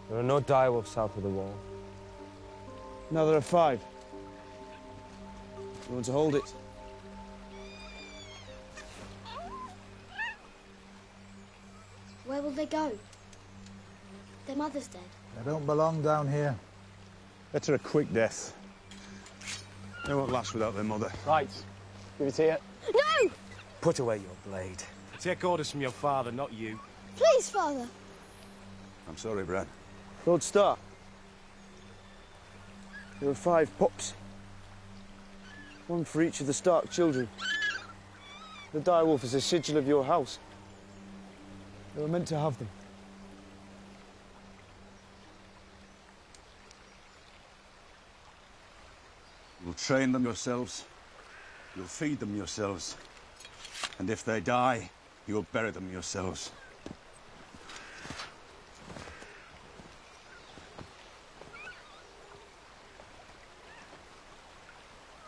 There are no direwolves south of the wall. Now there are 5. You want to hold it? Where will they go? Their mother's dead. They don't belong down here. Better a quick death. They won't last without their mother. Right. Give it here. No! Put away your blade. Take orders from your father, not you. Please, Father. I'm sorry, Bran. Lord Stark. There are 5 pups. 1 for each of the Stark children. The direwolf is a sigil of your house. They were meant to have them. You'll train them yourselves. You'll feed them yourselves. And if they die, you'll bury them yourselves.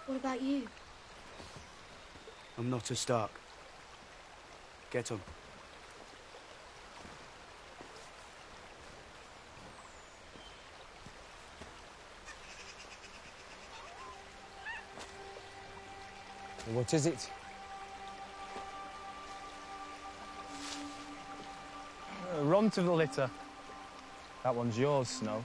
What about you? I'm not a Stark. Get on. What is it? Run to the litter. That one's yours, Snow.